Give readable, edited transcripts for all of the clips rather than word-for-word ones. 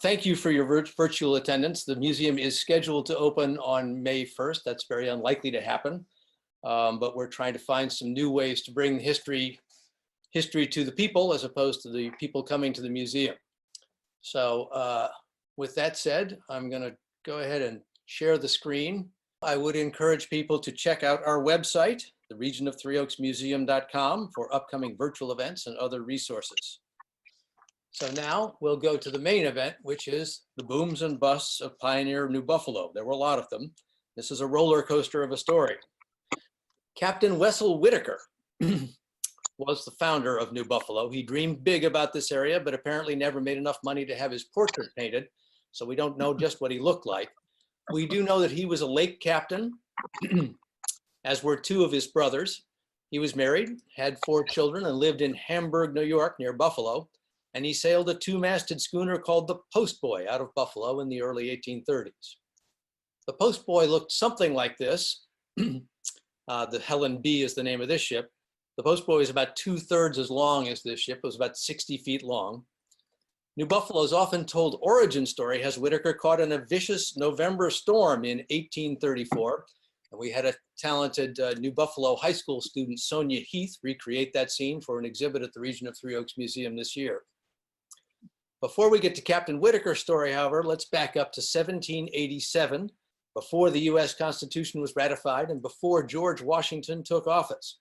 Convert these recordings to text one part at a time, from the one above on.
Thank you for your virtual attendance. The museum is scheduled to open on May 1st. That's very unlikely to happen, but we're trying to find some new ways to bring history to the people as opposed to the people coming to the museum. So with that said, I'm going to go ahead and share the screen. I would encourage people to check out our website, theregionofthree-oaks-museum.com, for upcoming virtual events and other resources. So now we'll go to the main event, which is the booms and busts of pioneer New Buffalo. There were a lot of them. This is a roller coaster of a story. Captain Wessel Whitaker was the founder of New Buffalo. He dreamed big about this area, but apparently never made enough money to have his portrait painted. So we don't know just what he looked like. We do know that he was a lake captain, as were two of his brothers. He was married, had 4 children, and lived in Hamburg, New York, near Buffalo. And he sailed a 2-masted schooner called the Postboy out of Buffalo in the early 1830s. The Postboy looked something like this. The Helen B is the name of this ship. The Postboy is about 2/3 as long as this ship. It was about 60 feet long. New Buffalo's often told origin story has Whitaker caught in a vicious November storm in 1834. And we had a talented New Buffalo high school student, Sonia Heath, recreate that scene for an exhibit at the Region of Three Oaks Museum this year. Before we get to Captain Whitaker's story, however, let's back up to 1787, before the US Constitution was ratified and before George Washington took office.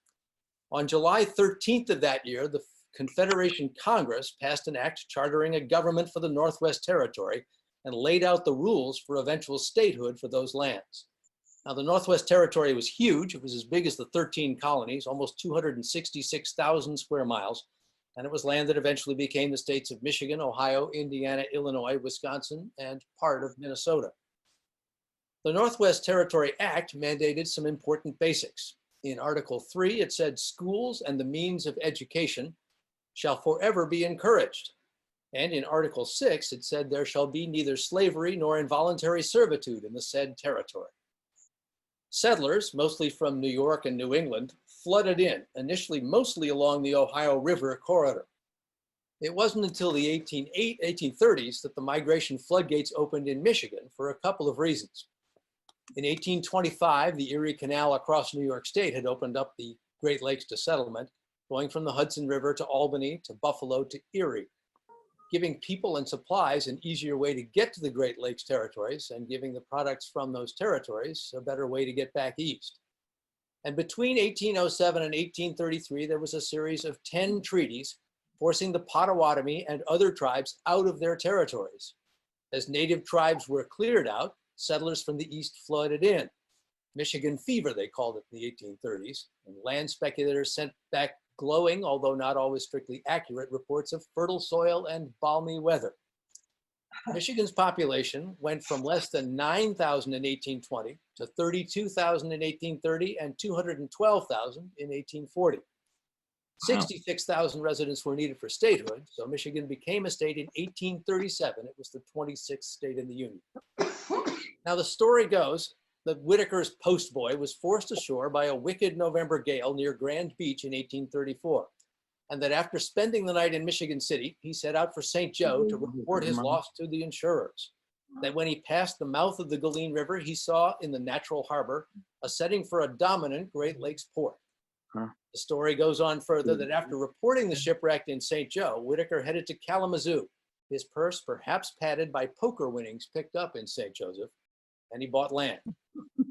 On July 13th of that year, the Confederation Congress passed an act chartering a government for the Northwest Territory and laid out the rules for eventual statehood for those lands. Now, the Northwest Territory was huge. It was as big as the 13 colonies, almost 266,000 square miles. And it was land that eventually became the states of Michigan, Ohio, Indiana, Illinois, Wisconsin, and part of Minnesota. The Northwest Territory Act mandated some important basics. In Article 3, it said schools and the means of education shall forever be encouraged. And in Article 6, it said there shall be neither slavery nor involuntary servitude in the said territory. Settlers, mostly from New York and New England, flooded in, initially mostly along the Ohio River corridor. It wasn't until the 1830s that the migration floodgates opened in Michigan for a couple of reasons. In 1825, the Erie Canal across New York State had opened up the Great Lakes to settlement, going from the Hudson River to Albany to Buffalo to Erie, giving people and supplies an easier way to get to the Great Lakes territories and giving the products from those territories a better way to get back east. And between 1807 and 1833, there was a series of 10 treaties forcing the Potawatomi and other tribes out of their territories. As native tribes were cleared out, settlers from the east flooded in. Michigan fever, they called it in the 1830s, and land speculators sent back glowing, although not always strictly accurate, reports of fertile soil and balmy weather. Michigan's population went from less than 9,000 in 1820 to 32,000 in 1830 and 212,000 in 1840. 66,000 residents were needed for statehood, so Michigan became a state in 1837. It was the 26th state in the Union. Now, the story goes that Whitaker's postboy was forced ashore by a wicked November gale near Grand Beach in 1834, and that after spending the night in Michigan City, he set out for St. Joe to report his loss to the insurers. That when he passed the mouth of the Galeen River, he saw in the natural harbor a setting for a dominant Great Lakes port. The story goes on further that after reporting the shipwreck in St. Joe, Whitaker headed to Kalamazoo, his purse perhaps padded by poker winnings picked up in St. Joseph, and he bought land.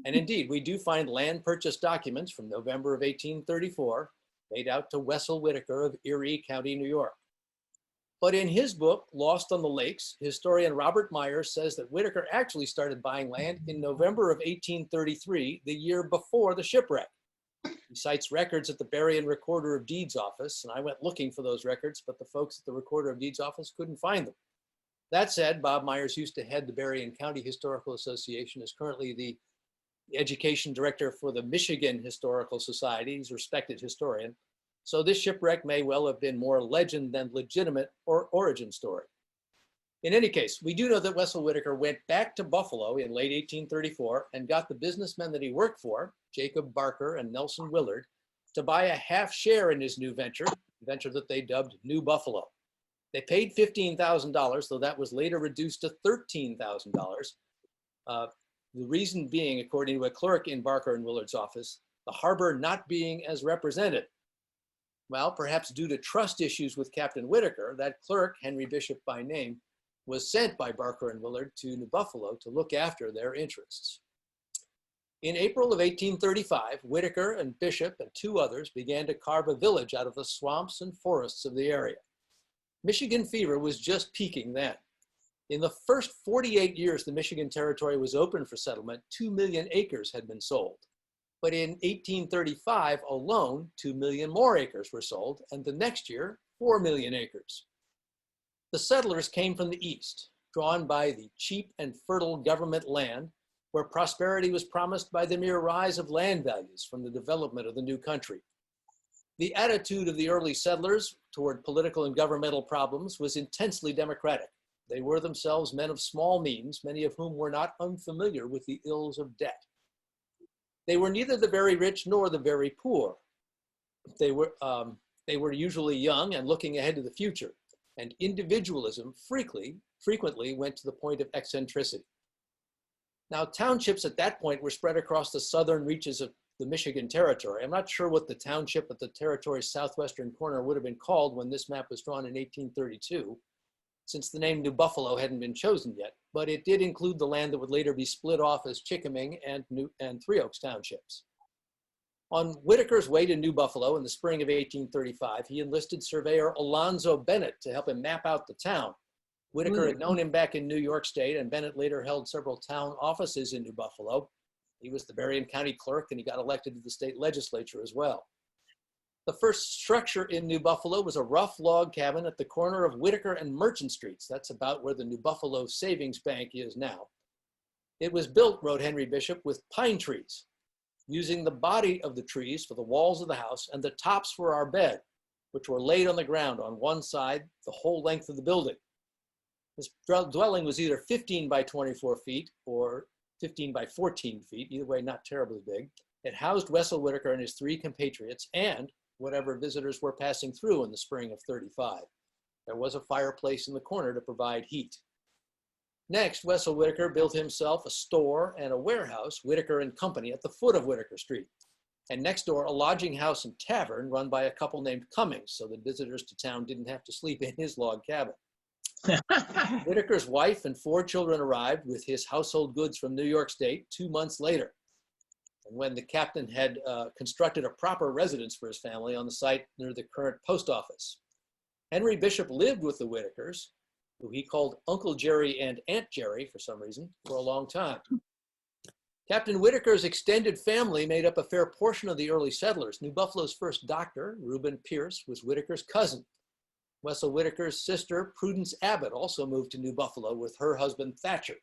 And indeed, we do find land purchase documents from November of 1834 made out to Wessel Whitaker of Erie County, New York. But in his book, Lost on the Lakes, historian Robert Myers says that Whitaker actually started buying land in November of 1833, the year before the shipwreck. He cites records at the Berrien Recorder of Deeds office, and I went looking for those records, but the folks at the Recorder of Deeds office couldn't find them. That said, Bob Myers used to head the Berrien County Historical Association, is currently the education director for the Michigan Historical Society. He's a respected historian. So this shipwreck may well have been more legend than legitimate or origin story. In any case, we do know that Wessel Whitaker went back to Buffalo in late 1834 and got the businessmen that he worked for, Jacob Barker and Nelson Willard, to buy a half share in his new venture, that they dubbed New Buffalo. They paid $15,000, though that was later reduced to $13,000. The reason being, according to a clerk in Barker and Willard's office, the harbor not being as represented. Well, perhaps due to trust issues with Captain Whitaker, that clerk, Henry Bishop by name, was sent by Barker and Willard to New Buffalo to look after their interests. In April of 1835, Whitaker and Bishop and two others began to carve a village out of the swamps and forests of the area. Michigan fever was just peaking then. In the first 48 years the Michigan Territory was open for settlement, 2 million acres had been sold. But in 1835 alone, 2 million more acres were sold, and the next year, 4 million acres. The settlers came from the east, drawn by the cheap and fertile government land, where prosperity was promised by the mere rise of land values from the development of the new country. The attitude of the early settlers toward political and governmental problems was intensely democratic. They were themselves men of small means, many of whom were not unfamiliar with the ills of debt. They were neither the very rich nor the very poor. They were usually young and looking ahead to the future, and individualism frequently went to the point of eccentricity. Now, townships at that point were spread across the southern reaches of the Michigan Territory. I'm not sure what the township at the territory's southwestern corner would have been called when this map was drawn in 1832, since the name New Buffalo hadn't been chosen yet, but it did include the land that would later be split off as Chickaming and Three Oaks townships. On Whitaker's way to New Buffalo in the spring of 1835, he enlisted surveyor Alonzo Bennett to help him map out the town. Whitaker had known him back in New York State, and Bennett later held several town offices in New Buffalo. He was the Berrien County clerk, and he got elected to the state legislature as well. The first structure in New Buffalo was a rough log cabin at the corner of Whitaker and Merchant Streets. That's about where the New Buffalo Savings Bank is now. It was built, wrote Henry Bishop, with pine trees, using the body of the trees for the walls of the house and the tops for our bed, which were laid on the ground on one side the whole length of the building. This dwelling was either 15 by 24 feet or 15 by 14 feet, either way, not terribly big. It housed Wessel Whitaker and his three compatriots and whatever visitors were passing through in the spring of 35. There was a fireplace in the corner to provide heat. Next, Wessel Whitaker built himself a store and a warehouse, Whitaker and Company, at the foot of Whitaker Street. And next door, a lodging house and tavern run by a couple named Cummings, so that visitors to town didn't have to sleep in his log cabin. Whitaker's wife and 4 children arrived with his household goods from New York State 2 months later. And when the captain had constructed a proper residence for his family on the site near the current post office. Henry Bishop lived with the Whitakers, who he called Uncle Jerry and Aunt Jerry for some reason, for a long time. Captain Whitaker's extended family made up a fair portion of the early settlers. New Buffalo's first doctor, Reuben Pierce, was Whitaker's cousin. Wessel Whitaker's sister, Prudence Abbott, also moved to New Buffalo with her husband, Thatcher.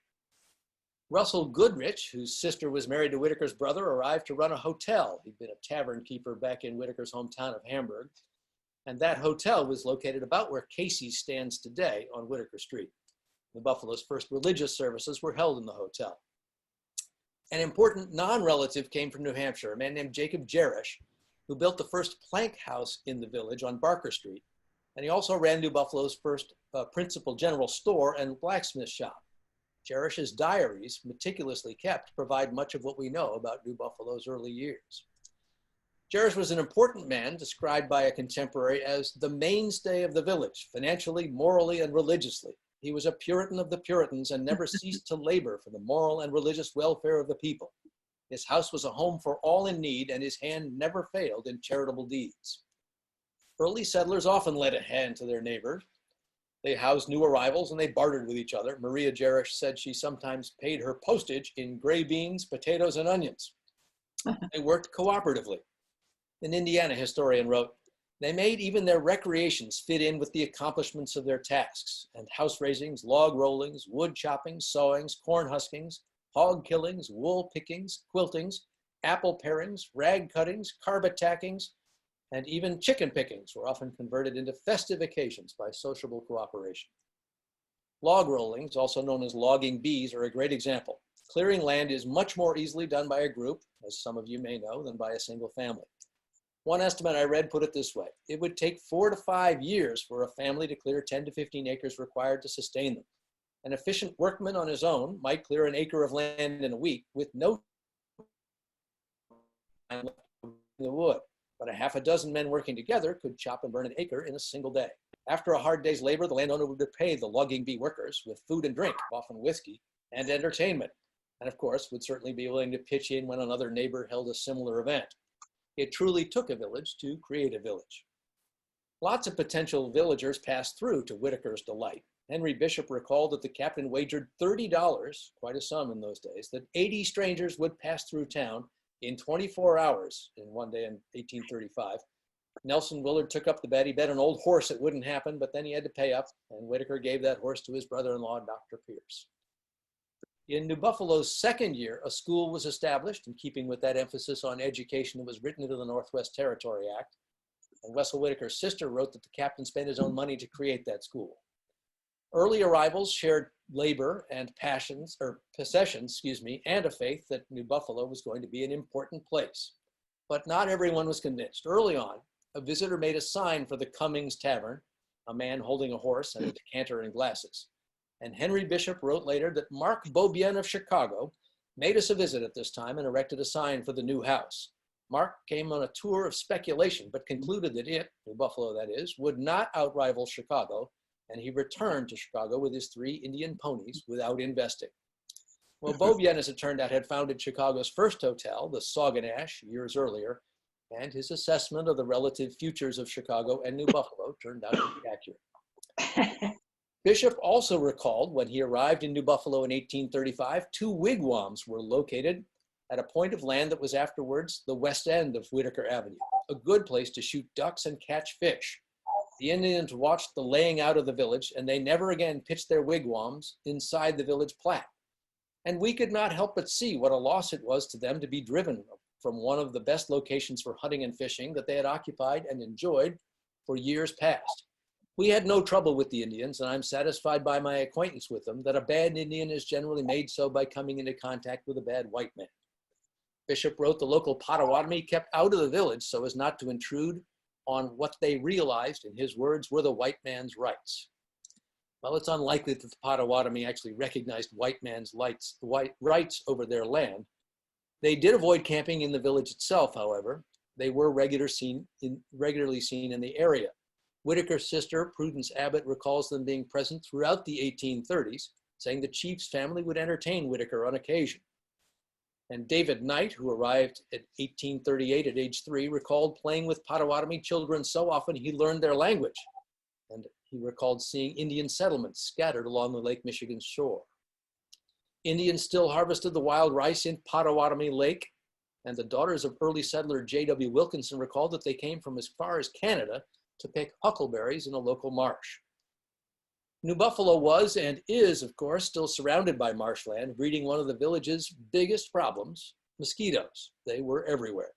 Russell Goodrich, whose sister was married to Whitaker's brother, arrived to run a hotel. He'd been a tavern keeper back in Whitaker's hometown of Hamburg. And that hotel was located about where Casey's stands today on Whitaker Street. New Buffalo's first religious services were held in the hotel. An important non-relative came from New Hampshire, a man named Jacob Jerish, who built the first plank house in the village on Barker Street. And he also ran New Buffalo's first principal general store and blacksmith shop. Jerish's diaries, meticulously kept, provide much of what we know about New Buffalo's early years. Jerish was an important man, described by a contemporary as the mainstay of the village, financially, morally, and religiously. He was a Puritan of the Puritans and never ceased to labor for the moral and religious welfare of the people. His house was a home for all in need, and his hand never failed in charitable deeds. Early settlers often lent a hand to their neighbors. They housed new arrivals and they bartered with each other. Maria Jerish said she sometimes paid her postage in gray beans, potatoes, and onions. They worked cooperatively. An Indiana historian wrote, "They made even their recreations fit in with the accomplishments of their tasks, and house raisings, log rollings, wood choppings, sawings, corn huskings, hog killings, wool pickings, quiltings, apple parings, rag cuttings, carpet tackings, and even chicken pickings were often converted into festive occasions by sociable cooperation." Log rollings, also known as logging bees, are a great example. Clearing land is much more easily done by a group, as some of you may know, than by a single family. One estimate I read put it this way: it would take 4 to 5 years for a family to clear 10 to 15 acres required to sustain them. An efficient workman on his own might clear an acre of land in a week with no time left in the wood, but a half a dozen men working together could chop and burn an acre in a single day. After a hard day's labor, the landowner would repay the logging bee workers with food and drink, often whiskey, and entertainment, and of course would certainly be willing to pitch in when another neighbor held a similar event. It truly took a village to create a village. Lots of potential villagers passed through to Whitaker's delight. Henry Bishop recalled that the captain wagered $30, quite a sum in those days, that 80 strangers would pass through town in 24 hours in one day in 1835. Nelson Willard took up the bet. He bet an old horse it wouldn't happen, but then he had to pay up, and Whitaker gave that horse to his brother-in-law, Dr. Pierce. In New Buffalo's second year, a school was established in keeping with that emphasis on education that was written into the Northwest Territory Act. And Wessel Whitaker's sister wrote that the captain spent his own money to create that school. Early arrivals shared labor and possessions, and a faith that New Buffalo was going to be an important place. But not everyone was convinced. Early on, a visitor made a sign for the Cummings Tavern, a man holding a horse and a decanter and glasses. And Henry Bishop wrote later that Mark Bogert of Chicago made us a visit at this time and erected a sign for the new house. Mark came on a tour of speculation, but concluded that it, New Buffalo that is, would not outrival Chicago, and he returned to Chicago with his 3 Indian ponies without investing. Well, Bogert, as it turned out, had founded Chicago's first hotel, the Sauganash, years earlier, and his assessment of the relative futures of Chicago and New Buffalo turned out to be accurate. Bishop also recalled when he arrived in New Buffalo in 1835, 2 wigwams were located at a point of land that was afterwards the west end of Whitaker Avenue, a good place to shoot ducks and catch fish. The Indians watched the laying out of the village, and they never again pitched their wigwams inside the village plat. And we could not help but see what a loss it was to them to be driven from one of the best locations for hunting and fishing that they had occupied and enjoyed for years past. We had no trouble with the Indians, and I'm satisfied by my acquaintance with them that a bad Indian is generally made so by coming into contact with a bad white man. Bishop wrote the local Potawatomi kept out of the village so as not to intrude on what they realized, in his words, were the white man's rights. Well, it's unlikely that the Potawatomi actually recognized white man's rights over their land. They did avoid camping in the village itself, however. They were regularly seen in the area. Whitaker's sister, Prudence Abbott, recalls them being present throughout the 1830s, saying the chief's family would entertain Whitaker on occasion. And David Knight, who arrived at 1838 at age 3, recalled playing with Potawatomi children so often he learned their language. And he recalled seeing Indian settlements scattered along the Lake Michigan shore. Indians still harvested the wild rice in Potawatomi Lake, and the daughters of early settler J.W. Wilkinson recalled that they came from as far as Canada to pick huckleberries in a local marsh. New Buffalo was and is, of course, still surrounded by marshland, breeding one of the village's biggest problems, mosquitoes. They were everywhere.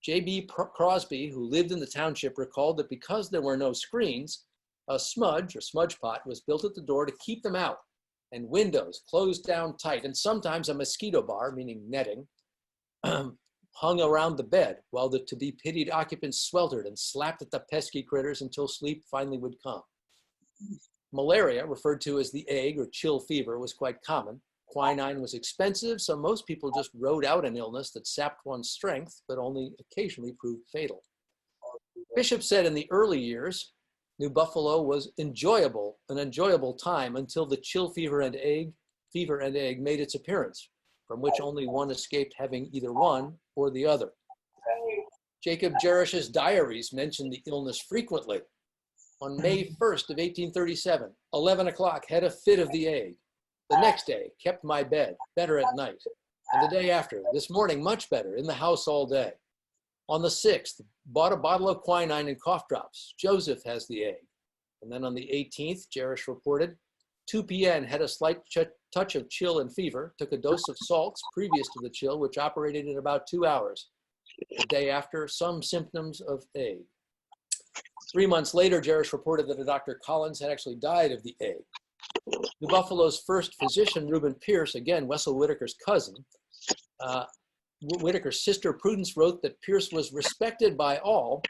J.B. Crosby, who lived in the township, recalled that because there were no screens, a smudge or smudge pot was built at the door to keep them out, and windows closed down tight, and sometimes a mosquito bar, meaning netting, hung around the bed while the to-be-pitied occupants sweltered and slapped at the pesky critters until sleep finally would come. Malaria, referred to as the ague or chill fever, was quite common. Quinine was expensive, so most people just rode out an illness that sapped one's strength, but only occasionally proved fatal. Bishop said in the early years, New Buffalo was an enjoyable time until the chill fever and ague made its appearance, from which only one escaped having either one or the other. Jacob Jerish's diaries mention the illness frequently. On May 1st of 1837, 11 o'clock, had a fit of the ague. The next day, kept my bed, better at night. And the day after, this morning, much better, in the house all day. On the 6th, bought a bottle of quinine and cough drops. Joseph has the ague. And then on the 18th, Jerish reported, 2 p.m. had a slight touch of chill and fever, took a dose of salts previous to the chill, which operated in about 2 hours. The day after, some symptoms of ague. 3 months later, Jerish reported that a Dr. Collins had actually died of the ague. New Buffalo's first physician, Reuben Pierce, again, Wessel Whitaker's cousin, Whitaker's sister Prudence wrote that Pierce was respected by all,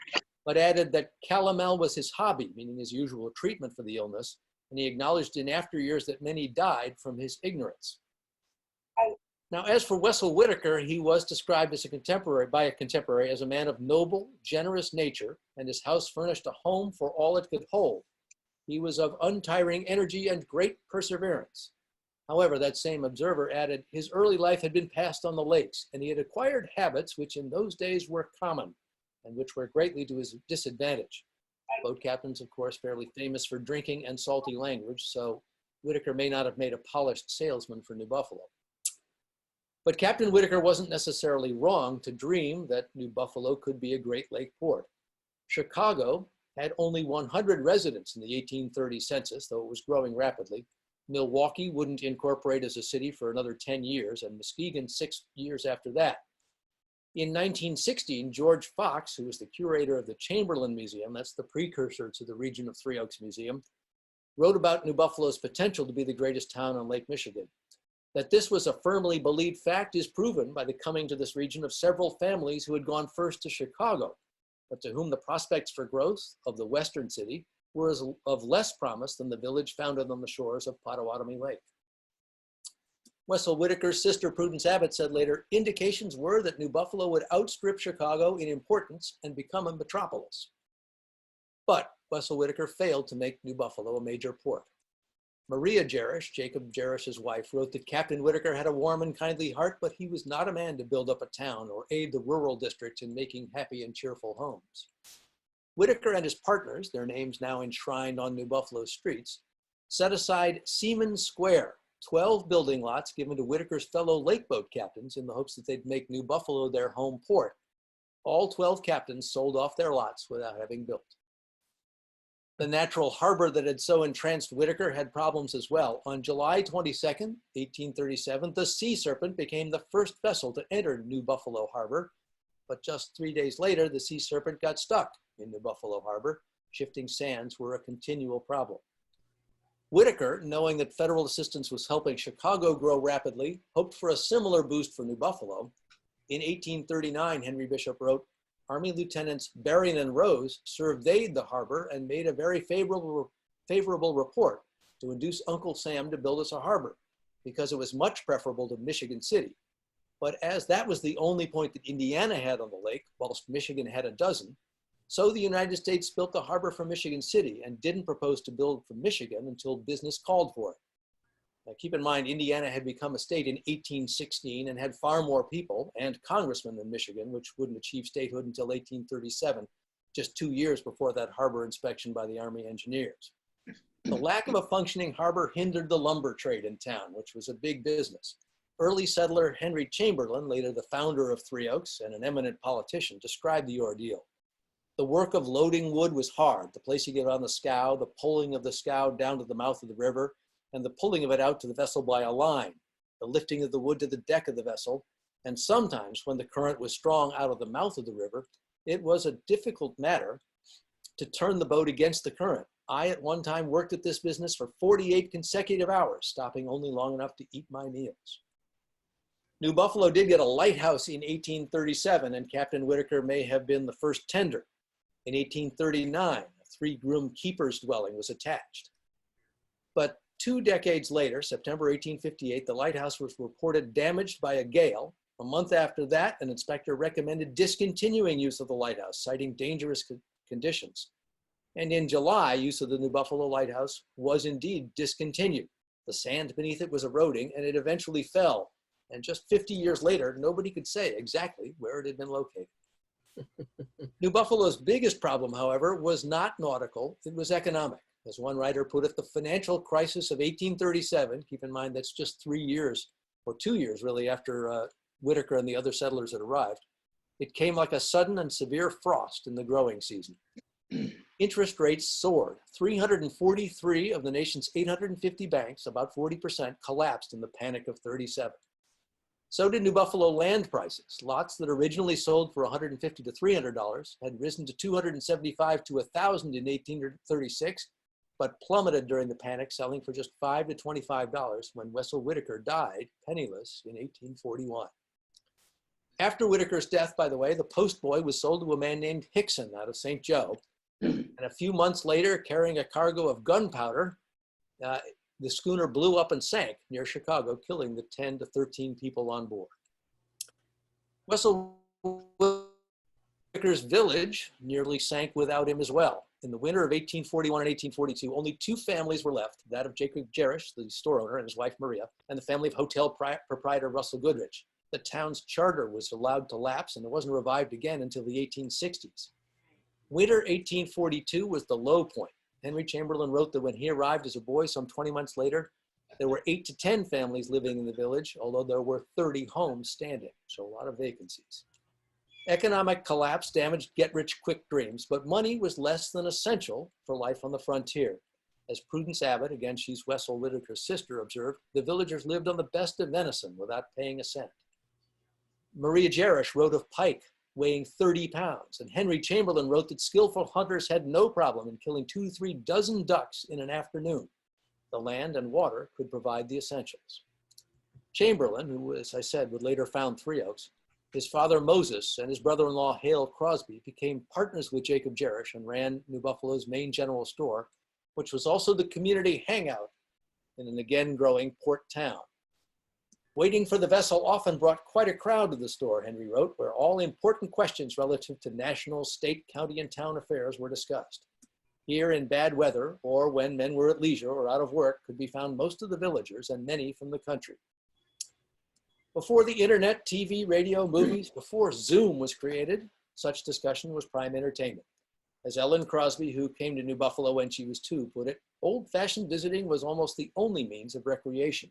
but added that calomel was his hobby, meaning his usual treatment for the illness, and he acknowledged in after years that many died from his ignorance. Now, as for Wessel Whitaker, he was described as by a contemporary as a man of noble, generous nature, and his house furnished a home for all it could hold. He was of untiring energy and great perseverance. However, that same observer added, his early life had been passed on the lakes, and he had acquired habits which in those days were common, and which were greatly to his disadvantage. Boat captains, of course, fairly famous for drinking and salty language, so Whitaker may not have made a polished salesman for New Buffalo. But Captain Whitaker wasn't necessarily wrong to dream that New Buffalo could be a Great Lake port. Chicago had only 100 residents in the 1830 census, though it was growing rapidly. Milwaukee wouldn't incorporate as a city for another 10 years, and Muskegon 6 years after that. In 1916, George Fox, who was the curator of the Chamberlain Museum, that's the precursor to the Region of Three Oaks Museum, wrote about New Buffalo's potential to be the greatest town on Lake Michigan. That this was a firmly believed fact is proven by the coming to this region of several families who had gone first to Chicago, but to whom the prospects for growth of the western city were of less promise than the village founded on the shores of Pottawatomie Lake. Wessel Whitaker's sister Prudence Abbott said later, indications were that New Buffalo would outstrip Chicago in importance and become a metropolis. But Wessel Whitaker failed to make New Buffalo a major port. Maria Jerish, Jacob Jerish's wife, wrote that Captain Whitaker had a warm and kindly heart, but he was not a man to build up a town or aid the rural districts in making happy and cheerful homes. Whitaker and his partners, their names now enshrined on New Buffalo streets, set aside Seaman Square, 12 building lots given to Whitaker's fellow lakeboat captains in the hopes that they'd make New Buffalo their home port. All 12 captains sold off their lots without having built. The natural harbor that had so entranced Whitaker had problems as well. On July 22nd, 1837, the Sea Serpent became the first vessel to enter New Buffalo Harbor, but just 3 days later, the Sea Serpent got stuck in New Buffalo Harbor. Shifting sands were a continual problem. Whitaker, knowing that federal assistance was helping Chicago grow rapidly, hoped for a similar boost for New Buffalo. In 1839, Henry Bishop wrote, Army Lieutenants Berrien and Rose surveyed the harbor and made a very favorable report to induce Uncle Sam to build us a harbor because it was much preferable to Michigan City. But as that was the only point that Indiana had on the lake, whilst Michigan had a dozen, so the United States built the harbor for Michigan City and didn't propose to build from Michigan until business called for it. Now, keep in mind, Indiana had become a state in 1816 and had far more people and congressmen than Michigan, which wouldn't achieve statehood until 1837, just 2 years before that harbor inspection by the Army engineers. The lack of a functioning harbor hindered the lumber trade in town, which was a big business. Early settler Henry Chamberlain, later the founder of Three Oaks and an eminent politician, described the ordeal. The work of loading wood was hard, the placing it on the scow, the pulling of the scow down to the mouth of the river, and the pulling of it out to the vessel by a line, the lifting of the wood to the deck of the vessel, and sometimes when the current was strong out of the mouth of the river, it was a difficult matter to turn the boat against the current. I at one time worked at this business for 48 consecutive hours, stopping only long enough to eat my meals. New Buffalo did get a lighthouse in 1837, and Captain Whitaker may have been the first tender. In 1839, a three-room keeper's dwelling was attached. But 2 decades later, September 1858, the lighthouse was reported damaged by a gale. A month after that, an inspector recommended discontinuing use of the lighthouse, citing dangerous conditions. And in July, use of the New Buffalo lighthouse was indeed discontinued. The sand beneath it was eroding, and it eventually fell. And just 50 years later, nobody could say exactly where it had been located. New Buffalo's biggest problem, however, was not nautical, it was economic. As one writer put it, the financial crisis of 1837, keep in mind that's just 3 years, or 2 years really, after Whitaker and the other settlers had arrived, it came like a sudden and severe frost in the growing season. Interest rates soared. 343 of the nation's 850 banks, about 40%, collapsed in the Panic of '37. So did New Buffalo land prices. Lots that originally sold for $150 to $300 had risen to $275 to $1,000 in 1836, but plummeted during the panic, selling for just $5 to $25 when Wessel Whitaker died penniless in 1841. After Whitaker's death, by the way, the postboy was sold to a man named Hickson out of St. Joe. And a few months later, carrying a cargo of gunpowder, the schooner blew up and sank near Chicago, killing the 10 to 13 people on board. Wessel Whitaker's village nearly sank without him as well. In the winter of 1841 and 1842, only two families were left, that of Jacob Jerish, the store owner, and his wife Maria, and the family of hotel proprietor Russell Goodrich. The town's charter was allowed to lapse, and it wasn't revived again until the 1860s. Winter 1842 was the low point. Henry Chamberlain wrote that when he arrived as a boy some 20 months later, there were 8 to 10 families living in the village, although there were 30 homes standing, so a lot of vacancies. Economic collapse damaged get-rich-quick dreams, but money was less than essential for life on the frontier. As Prudence Abbott, again she's Wessel Whitaker's sister, observed, the villagers lived on the best of venison without paying a cent. Maria Jerish wrote of pike weighing 30 pounds, and Henry Chamberlain wrote that skillful hunters had no problem in killing 2 to 3 dozen ducks in an afternoon. The land and water could provide the essentials. Chamberlain, who, as I said, would later found Three Oaks, his father Moses and his brother-in-law Hale Crosby became partners with Jacob Jerish and ran New Buffalo's main general store, which was also the community hangout in an again growing port town. Waiting for the vessel often brought quite a crowd to the store, Henry wrote, where all important questions relative to national, state, county, and town affairs were discussed. Here in bad weather, or when men were at leisure or out of work, could be found most of the villagers and many from the country. Before the internet, TV, radio, movies, before Zoom was created, such discussion was prime entertainment. As Ellen Crosby, who came to New Buffalo when she was 2, put it, old-fashioned visiting was almost the only means of recreation.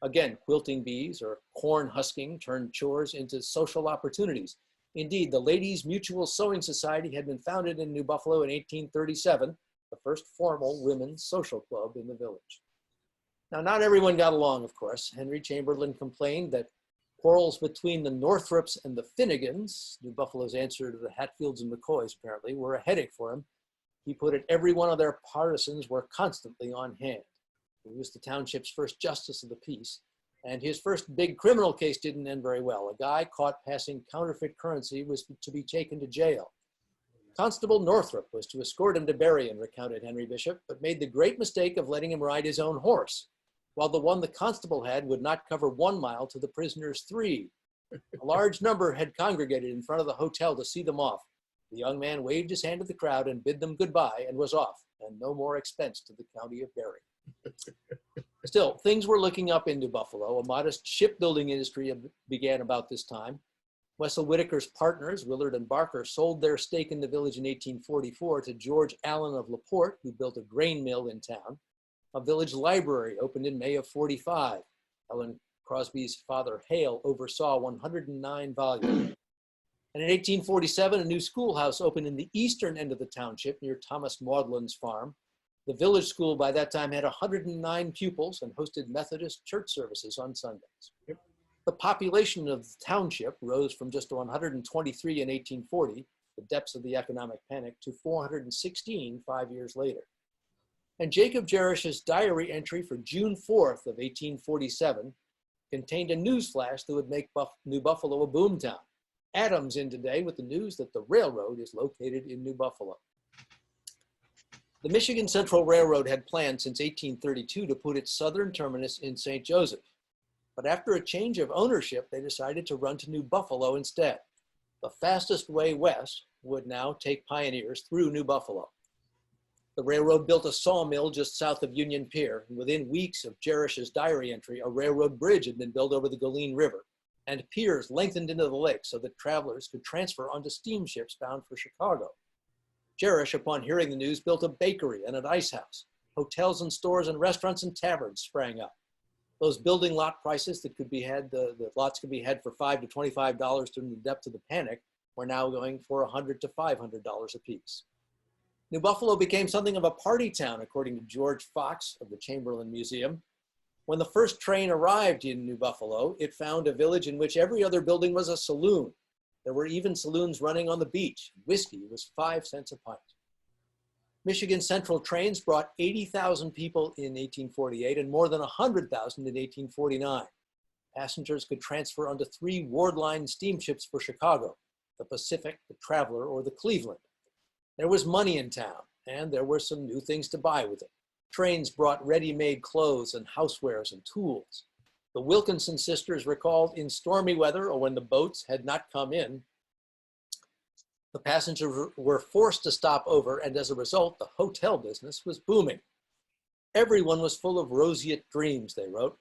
Again, quilting bees or corn husking turned chores into social opportunities. Indeed, the Ladies' Mutual Sewing Society had been founded in New Buffalo in 1837, the first formal women's social club in the village. Now, not everyone got along, of course. Henry Chamberlain complained that quarrels between the Northrops and the Finnegans, New Buffalo's answer to the Hatfields and McCoys apparently, were a headache for him. He put it, every one of their partisans were constantly on hand. He was the township's first justice of the peace, and his first big criminal case didn't end very well. A guy caught passing counterfeit currency was to be taken to jail. Constable Northrop was to escort him to Berrien, recounted Henry Bishop, but made the great mistake of letting him ride his own horse, while the one the constable had would not cover 1 mile to the prisoner's 3. A large number had congregated in front of the hotel to see them off. The young man waved his hand to the crowd and bid them goodbye and was off, and no more expense to the county of Berrien. Still, things were looking up in New Buffalo. A modest shipbuilding industry began about this time. Wessel Whitaker's partners, Willard and Barker, sold their stake in the village in 1844 to George Allen of LaPorte, who built a grain mill in town. A village library opened in May of 45. Ellen Crosby's father, Hale, oversaw 109 volumes. And in 1847, a new schoolhouse opened in the eastern end of the township near Thomas Maudlin's farm. The village school by that time had 109 pupils and hosted Methodist church services on Sundays. The population of the township rose from just 123 in 1840, the depths of the economic panic, to 416 5 years later. And Jacob Jerish's diary entry for June 4th of 1847 contained a newsflash that would make New Buffalo a boomtown. Adams in today with the news that the railroad is located in New Buffalo. The Michigan Central Railroad had planned since 1832 to put its southern terminus in St. Joseph. But after a change of ownership, they decided to run to New Buffalo instead. The fastest way west would now take pioneers through New Buffalo. The railroad built a sawmill just south of Union Pier, and within weeks of Jerish's diary entry, a railroad bridge had been built over the Galeen River, and piers lengthened into the lake so that travelers could transfer onto steamships bound for Chicago. Jerish, upon hearing the news, built a bakery and an ice house. Hotels and stores and restaurants and taverns sprang up. Those building lot prices that could be had, the lots could be had for $5 to $25 during the depth of the panic, were now going for $100 to $500 apiece. New Buffalo became something of a party town, according to George Fox of the Chamberlain Museum. When the first train arrived in New Buffalo, it found a village in which every other building was a saloon. There were even saloons running on the beach. Whiskey was 5 cents a pint. Michigan Central trains brought 80,000 people in 1848 and more than 100,000 in 1849. Passengers could transfer onto 3 Ward-line steamships for Chicago, the Pacific, the Traveler, or the Cleveland. There was money in town, and there were some new things to buy with it. Trains brought ready-made clothes and housewares and tools. The Wilkinson sisters recalled in stormy weather, or when the boats had not come in, the passengers were forced to stop over, and as a result, the hotel business was booming. Everyone was full of roseate dreams, they wrote.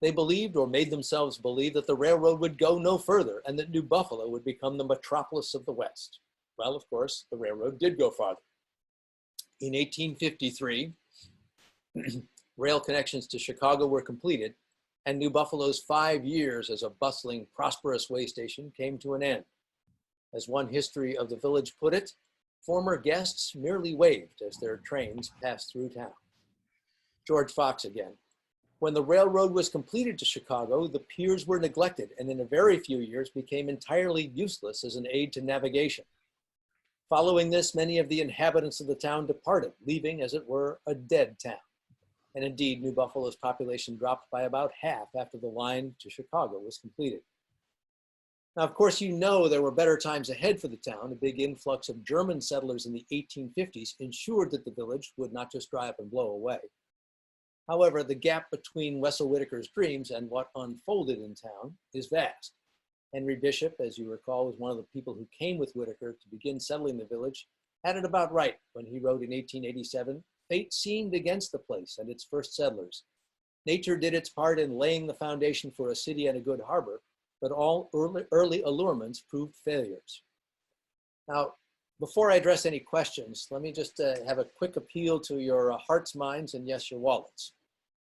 They believed, or made themselves believe, that the railroad would go no further and that New Buffalo would become the metropolis of the West. Well, of course, the railroad did go farther. In 1853, rail connections to Chicago were completed, and New Buffalo's 5 years as a bustling, prosperous way station came to an end. As one history of the village put it, former guests merely waved as their trains passed through town. George Fox again. When the railroad was completed to Chicago, the piers were neglected and in a very few years became entirely useless as an aid to navigation. Following this, many of the inhabitants of the town departed, leaving, as it were, a dead town. And indeed, New Buffalo's population dropped by about half after the line to Chicago was completed. Now, of course, you know there were better times ahead for the town. A big influx of German settlers in the 1850s ensured that the village would not just dry up and blow away. However, the gap between Wessel Whitaker's dreams and what unfolded in town is vast. Henry Bishop, as you recall, was one of the people who came with Whitaker to begin settling the village, had it about right when he wrote in 1887, "Fate seemed against the place and its first settlers. Nature did its part in laying the foundation for a city and a good harbor, but all early allurements proved failures." Now, before I address any questions, let me just have a quick appeal to your hearts, minds, and yes, your wallets.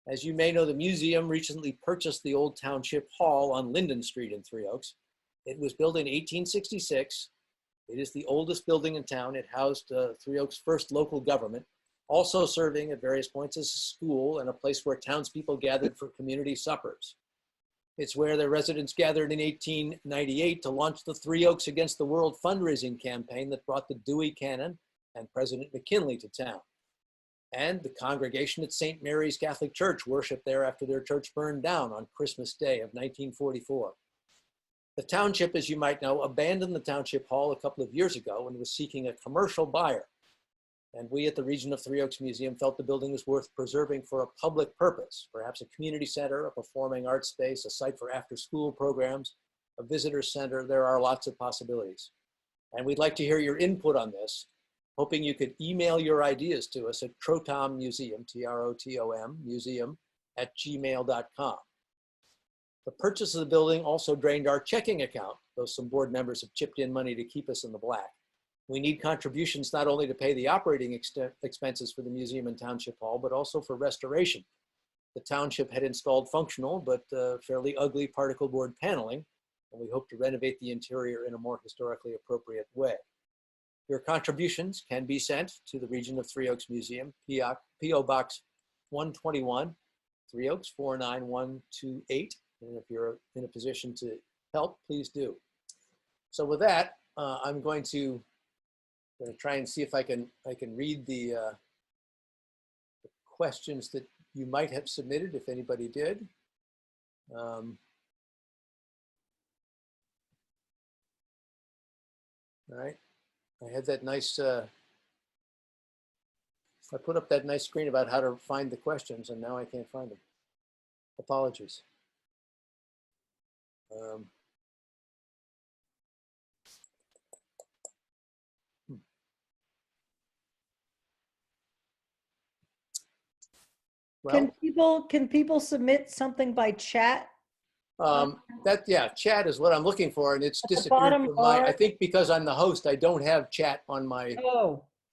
As you may know, the museum recently purchased the old Township Hall on Linden Street in Three Oaks. It was built in 1866. It is the oldest building in town. It housed Three Oaks' first local government, also serving at various points as a school and a place where townspeople gathered for community suppers. It's where the residents gathered in 1898 to launch the Three Oaks Against the World fundraising campaign that brought the Dewey Cannon and President McKinley to town. And the congregation at St. Mary's Catholic Church worshiped there after their church burned down on Christmas Day of 1944. The township, as you might know, abandoned the Township Hall a couple of years ago and was seeking a commercial buyer. And we at the Region of Three Oaks Museum felt the building was worth preserving for a public purpose, perhaps a community center, a performing arts space, a site for after-school programs, a visitor center. There are lots of possibilities. And we'd like to hear your input on this, hoping you could email your ideas to us at trotommuseum, T-R-O-T-O-M, museum@gmail.com. The purchase of the building also drained our checking account, though some board members have chipped in money to keep us in the black. We need contributions not only to pay the operating expenses for the museum and Township Hall, but also for restoration. The township had installed functional but fairly ugly particle board paneling, and we hope to renovate the interior in a more historically appropriate way. Your contributions can be sent to the Region of Three Oaks Museum, P.O. Box 121, Three Oaks 49128. And if you're in a position to help, please do. So with that, I'm going to try and see if I can read the questions that you might have submitted, if anybody did. All right, I had that nice, I put up that nice screen about how to find the questions, and now I can't find them. Apologies. Well, can people submit something by chat? Yeah, chat is what I'm looking for, and it's disappeared from my, I think because I'm the host, I don't have chat on my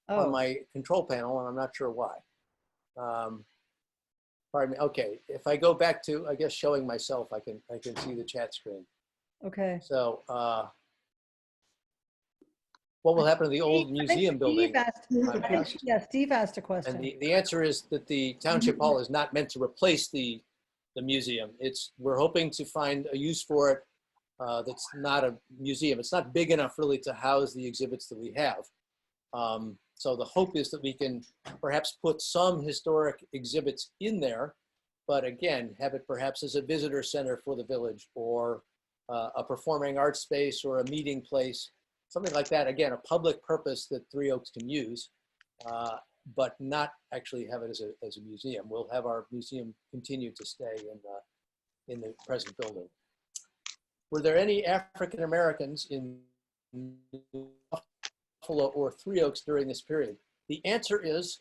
on my control panel, and I'm not sure why. Pardon me. Okay, if I go back to, I guess, showing myself, I can see the chat screen. Okay. So what will happen to the old museum building? Steve asked a question. And the answer is that the Township Hall is not meant to replace the museum. We're hoping to find a use for it that's not a museum. It's not big enough really to house the exhibits that we have. So the hope is that we can perhaps put some historic exhibits in there but again, have it perhaps as a visitor center for the village, or a performing arts space, or a meeting place, something like that. Again, a public purpose that Three Oaks can use, but not actually have it as a museum. We'll have our museum continue to stay in the present building. Were there any African Americans in Buffalo or Three Oaks during this period? The answer is,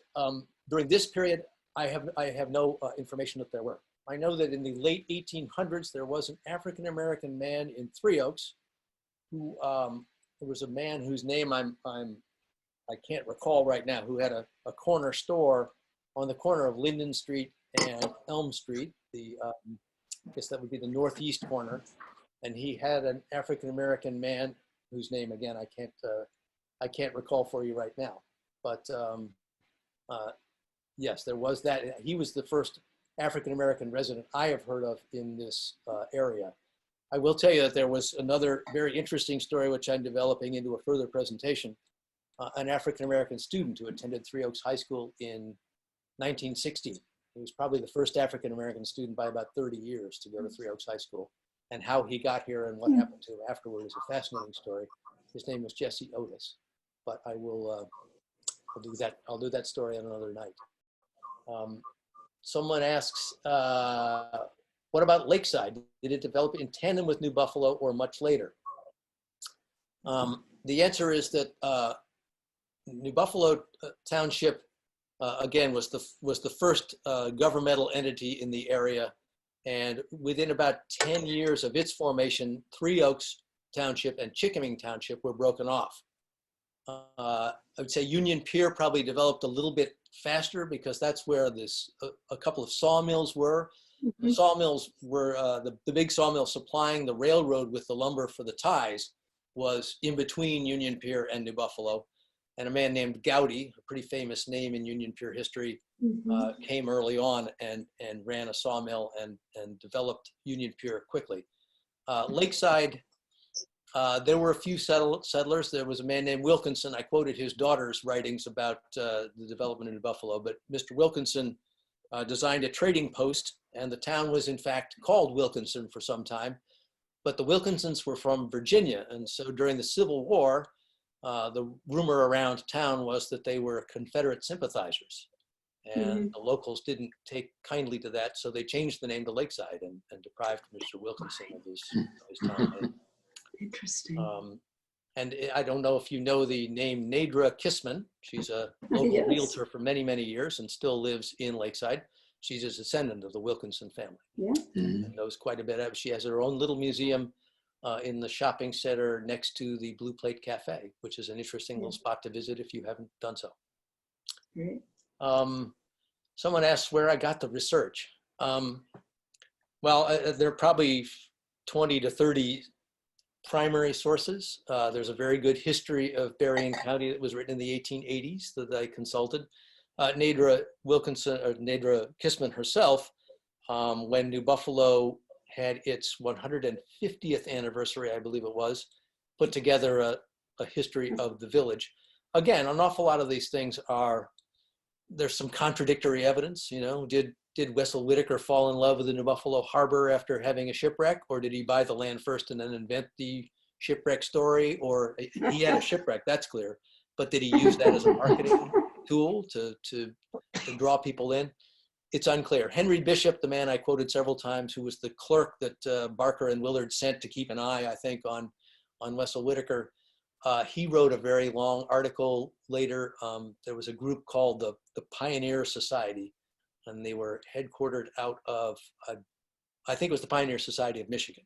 during this period, I have no information that there were. I know that in the late 1800s, there was an African American man in Three Oaks who, there was a man whose name I can't recall right now, who had a corner store on the corner of Linden Street and Elm Street. I guess that would be the northeast corner. And he had an African American man whose name, again, I can't recall for you right now. But yes, there was that. He was the first African American resident I have heard of in this area. I will tell you that there was another very interesting story, which I'm developing into a further presentation. An African American student who attended Three Oaks High School in 1960. He was probably the first African American student by about 30 years to go to Three Oaks High School. And how he got here and what happened to him afterward is a fascinating story. His name was Jesse Otis, but I'll do that story on another night. Someone asks, what about Lakeside? Did it develop in tandem with New Buffalo or much later? The answer is that New Buffalo Township, again, was the first governmental entity in the area. And within about 10 years of its formation, Three Oaks Township and Chickaming Township were broken off. I would say Union Pier probably developed a little bit faster because that's where a couple of sawmills were. The sawmills were, the big sawmill supplying the railroad with the lumber for the ties was in between Union Pier and New Buffalo. And a man named Gowdy, a pretty famous name in Union Pier history, came early on and ran a sawmill and developed Union Pier quickly. Lakeside, there were a few settlers. There was a man named Wilkinson. I quoted his daughter's writings about the development in New Buffalo, but Mr. Wilkinson designed a trading post, and the town was in fact called Wilkinson for some time. But the Wilkinsons were from Virginia, and so during the Civil War, the rumor around town was that they were Confederate sympathizers, and the locals didn't take kindly to that, so they changed the name to Lakeside and deprived Mr. Wilkinson of his town name. Interesting. And I don't know if you know the name Nadra Kissman. She's a local Yes. realtor for many, many years and still lives in Lakeside. She's a descendant of the Wilkinson family. Yeah. And knows quite a bit of. She has her own little museum in the shopping center next to the Blue Plate Cafe, which is an interesting little spot to visit if you haven't done so. Great. Someone asked where I got the research. Well, there are probably 20 to 30 primary sources. There's a very good history of Berrien County that was written in the 1880s that I consulted. Nadra Wilkinson, or Nadra Kissman herself, when New Buffalo had its 150th anniversary, I believe it was, put together a history of the village. Again, an awful lot of these things there's some contradictory evidence, you know. Did Wessel Whitaker fall in love with the New Buffalo harbor after having a shipwreck, or did he buy the land first and then invent the shipwreck story? Or he had a shipwreck, that's clear, but did he use that as a marketing tool to draw people in? It's unclear. Henry Bishop, the man I quoted several times, who was the clerk that Barker and Willard sent to keep an eye, I think, on Wessel Whitaker, he wrote a very long article later. There was a group called the Pioneer Society, and they were headquartered out of, I think it was the Pioneer Society of Michigan.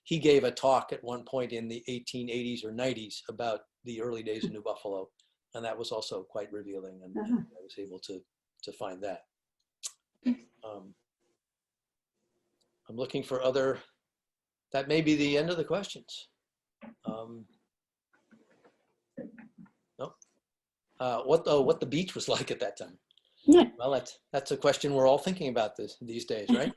He gave a talk at one point in the 1880s or 90s about the early days of New Buffalo, and that was also quite revealing, and I was able to find that. I'm looking for other, that may be the end of the questions. What the beach was like at that time. Yeah. Well, that's a question we're all thinking about these days, right?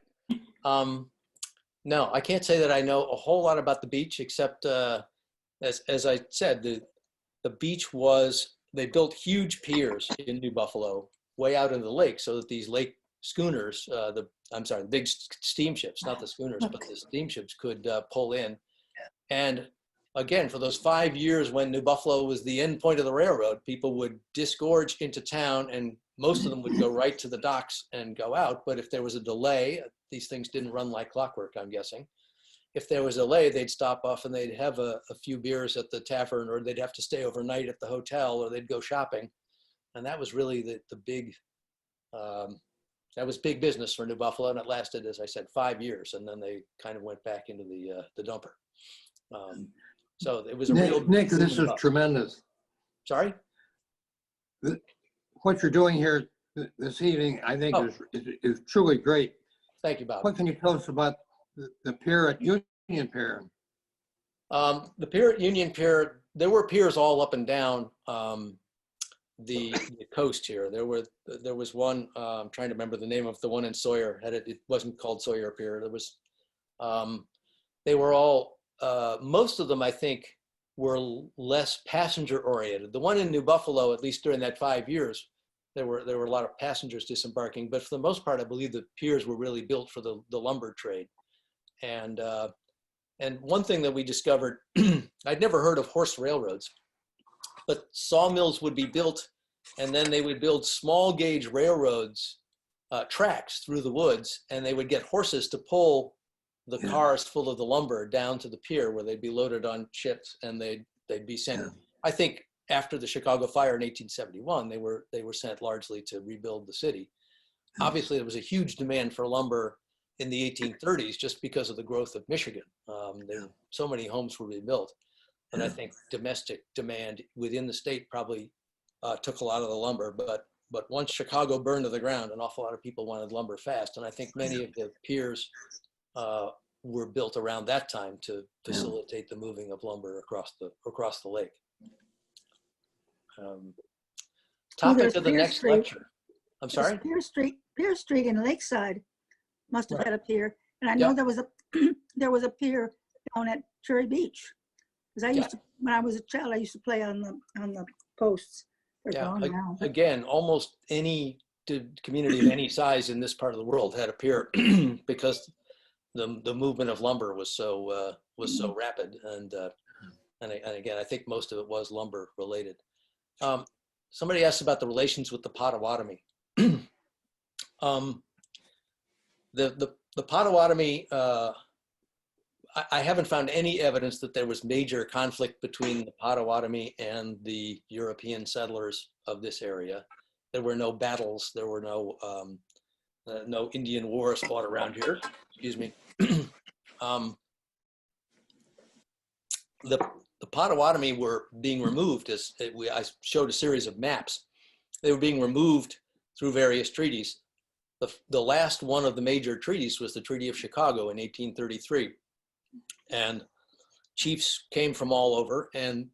No, I can't say that I know a whole lot about the beach, except as I said, the beach was, they built huge piers in New Buffalo way out in the lake so that these lake schooners, the big steamships, not the schooners, but the steamships could pull in. And again, for those 5 years when New Buffalo was the end point of the railroad, people would disgorge into town, and most of them would go right to the docks and go out. But if there was a delay, these things didn't run like clockwork, I'm guessing. If there was a delay, they'd stop off and they'd have a few beers at the tavern, or they'd have to stay overnight at the hotel, or they'd go shopping. And that was really the big, that was big business for New Buffalo. And it lasted, as I said, 5 years. And then they kind of went back into the dumper. So it was a real. Nick, this is tremendous. Sorry? What you're doing here this evening, I think is truly great. Thank you, Bob. What can you tell us about the pier at Union Pier? The pier at Union Pier, there were piers all up and down the coast here. There was one, I'm trying to remember the name of the one in Sawyer. It wasn't called Sawyer Pier. There was, they were all, most of them, I think, were less passenger oriented. The one in New Buffalo, at least during that 5 years, there were a lot of passengers disembarking, but for the most part, I believe the piers were really built for the lumber trade. And one thing that we discovered, I'd never heard of horse railroads, but sawmills would be built, and then they would build small gauge railroads, tracks through the woods, and they would get horses to pull the cars full of the lumber down to the pier where they'd be loaded on ships and they'd be sent. I think after the Chicago fire in 1871, they were sent largely to rebuild the city. Obviously, there was a huge demand for lumber in the 1830s just because of the growth of Michigan. So many homes were rebuilt. And I think domestic demand within the state probably took a lot of the lumber. But once Chicago burned to the ground, an awful lot of people wanted lumber fast. And I think many of the piers were built around that time to facilitate the moving of lumber across the lake. Topic of the next lecture. I'm sorry? Pier Street in Lakeside must have had a pier. And I know there was a pier down at Cherry Beach. Because I used to, when I was a child, I used to play on the posts. They're gone now. Again, almost any community of any size in this part of the world had a pier because the movement of lumber was so rapid, and again, I think most of it was lumber related. Somebody asked about the relations with the Potawatomi. The Potawatomi, I haven't found any evidence that there was major conflict between the Potawatomi and the European settlers of this area. There were no battles. There were no Indian wars fought around here. Excuse me. The Potawatomi were being removed, as I showed a series of maps. They were being removed through various treaties. The last one of the major treaties was the Treaty of Chicago in 1833. And chiefs came from all over, and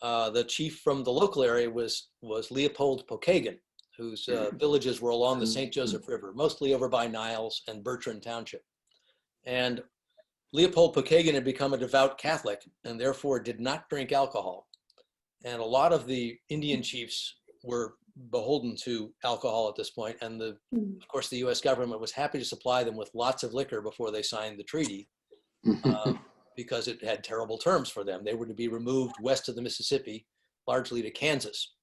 the chief from the local area was Leopold Pokagon, whose villages were along the St. Joseph River, mostly over by Niles and Bertrand Township. And Leopold Pokagon had become a devout Catholic and therefore did not drink alcohol. And a lot of the Indian chiefs were beholden to alcohol at this point. And of course, the US government was happy to supply them with lots of liquor before they signed the treaty. Because it had terrible terms for them. They were to be removed west of the Mississippi, largely to Kansas.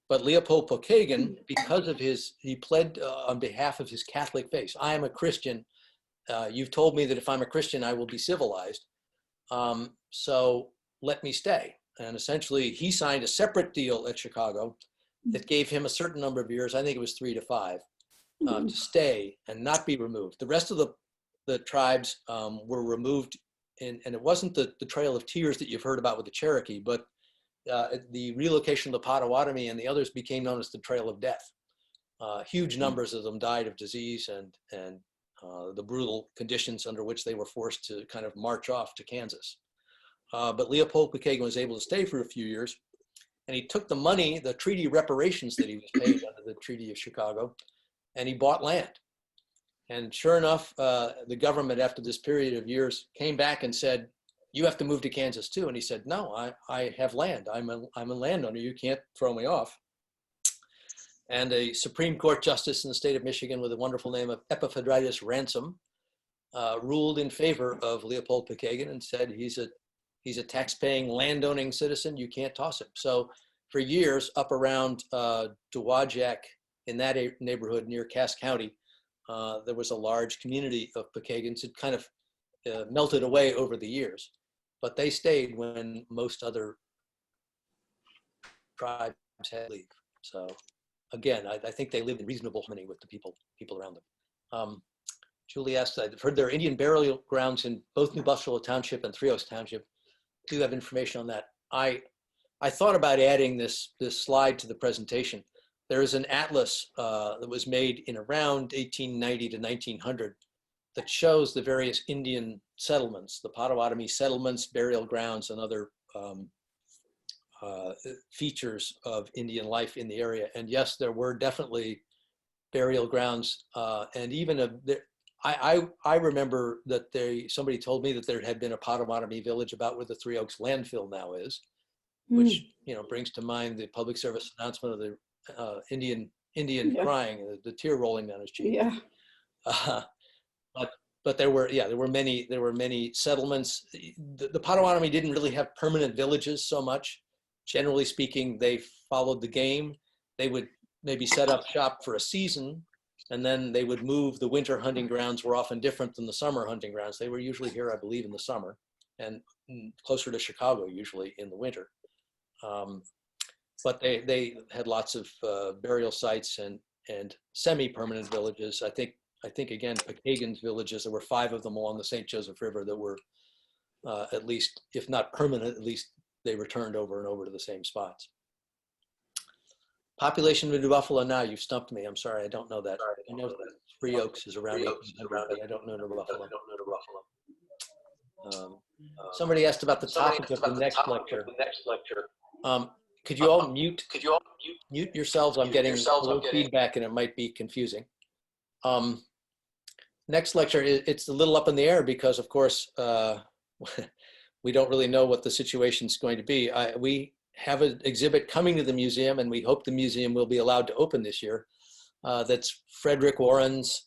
But Leopold Pokagon, because of he pled on behalf of his Catholic faith. I am a Christian. You've told me that if I'm a Christian, I will be civilized. So let me stay. And essentially, he signed a separate deal at Chicago that gave him a certain number of years, I think it was 3 to 5, to stay and not be removed. The rest of the tribes were removed, and it wasn't the Trail of Tears that you've heard about with the Cherokee, but the relocation of the Potawatomi and the others became known as the Trail of Death. Huge numbers of them died of disease and the brutal conditions under which they were forced to kind of march off to Kansas. But Leopold Pokagon was able to stay for a few years, and he took the money, the treaty reparations that he was paid under the Treaty of Chicago, and he bought land. And sure enough, the government, after this period of years, came back and said, "You have to move to Kansas too." And he said, "No, I have land. I'm a landowner. You can't throw me off." and a Supreme Court justice in the state of Michigan with a wonderful name of Epaphroditus Ransom ruled in favor of Leopold Pokagon and said he's a tax-paying, landowning citizen. You can't toss him. So for years, up around Dowagiac, in that neighborhood near Cass County, there was a large community of Pokagons. It kind of melted away over the years, but they stayed when most other tribes had to leave. So again, I think they lived in reasonable harmony with the people around them. Julie asked, I've heard there are Indian burial grounds in both New Buffalo Township and Three Oaks Township. Do you have information on that? I thought about adding this slide to the presentation. There is an atlas that was made in around 1890 to 1900 that shows the various Indian settlements, the Potawatomi settlements, burial grounds, and other features of Indian life in the area. And yes, there were definitely burial grounds, and even I remember that somebody told me that there had been a Potawatomi village about where the Three Oaks landfill now is, which brings to mind the public service announcement of the Indian crying, the tear rolling down his cheek. Yeah. But there were many settlements. The Potawatomi didn't really have permanent villages so much. Generally speaking, they followed the game. They would maybe set up shop for a season, and then they would move. The winter hunting grounds were often different than the summer hunting grounds. They were usually here, I believe, in the summer, and closer to Chicago usually in the winter. But they had lots of burial sites and semi-permanent villages. I think again, Pokagon's villages, there were 5 of them along the St. Joseph River that were at least, if not permanent, at least they returned over and over to the same spots. Population of New Buffalo now, you've stumped me. I'm sorry, I don't know that. I know that Three Oaks is around 1800, but I don't know New Buffalo. Somebody asked about the topic of the next lecture. Could you all mute yourselves? I'm getting a little feedback and it might be confusing. Next lecture, it's a little up in the air because, of course, we don't really know what the situation's going to be. We have an exhibit coming to the museum, and we hope the museum will be allowed to open this year. That's Frederick Warren's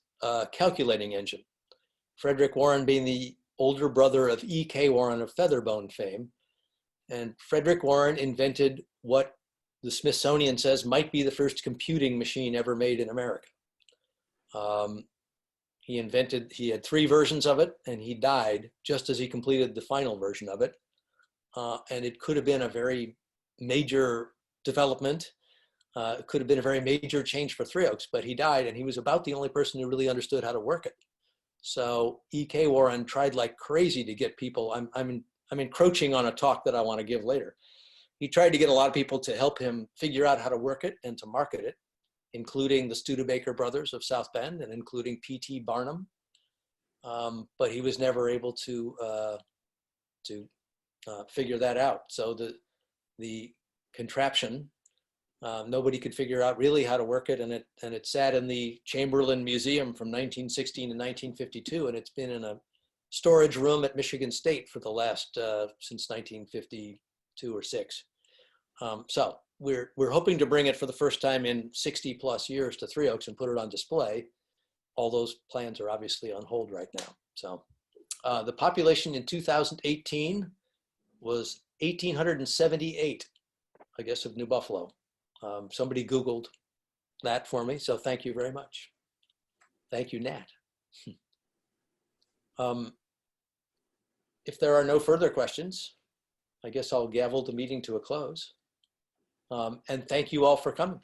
calculating engine. Frederick Warren being the older brother of E.K. Warren of Featherbone fame. And Frederick Warren invented what the Smithsonian says might be the first computing machine ever made in America. He had 3 versions of it, and he died just as he completed the final version of it. And it could have been a very major development. It could have been a very major change for Three Oaks, but he died, and he was about the only person who really understood how to work it. So E.K. Warren tried like crazy to get people, I'm encroaching on a talk that I want to give later. He tried to get a lot of people to help him figure out how to work it and to market it, including the Studebaker brothers of South Bend and including P.T. Barnum. But he was never able to figure that out. So the contraption, nobody could figure out really how to work it, and it sat in the Chamberlain Museum from 1916 to 1952, and it's been in a storage room at Michigan State for the last since 1952 or 6. So we're hoping to bring it for the first time in 60 plus years to Three Oaks and put it on display. All those plans are obviously on hold right now. So the population in 2018 was 1,878, I guess, of New Buffalo. Somebody Googled that for me, so thank you very much. Thank you, Nat. If there are no further questions, I guess I'll gavel the meeting to a close. And thank you all for coming.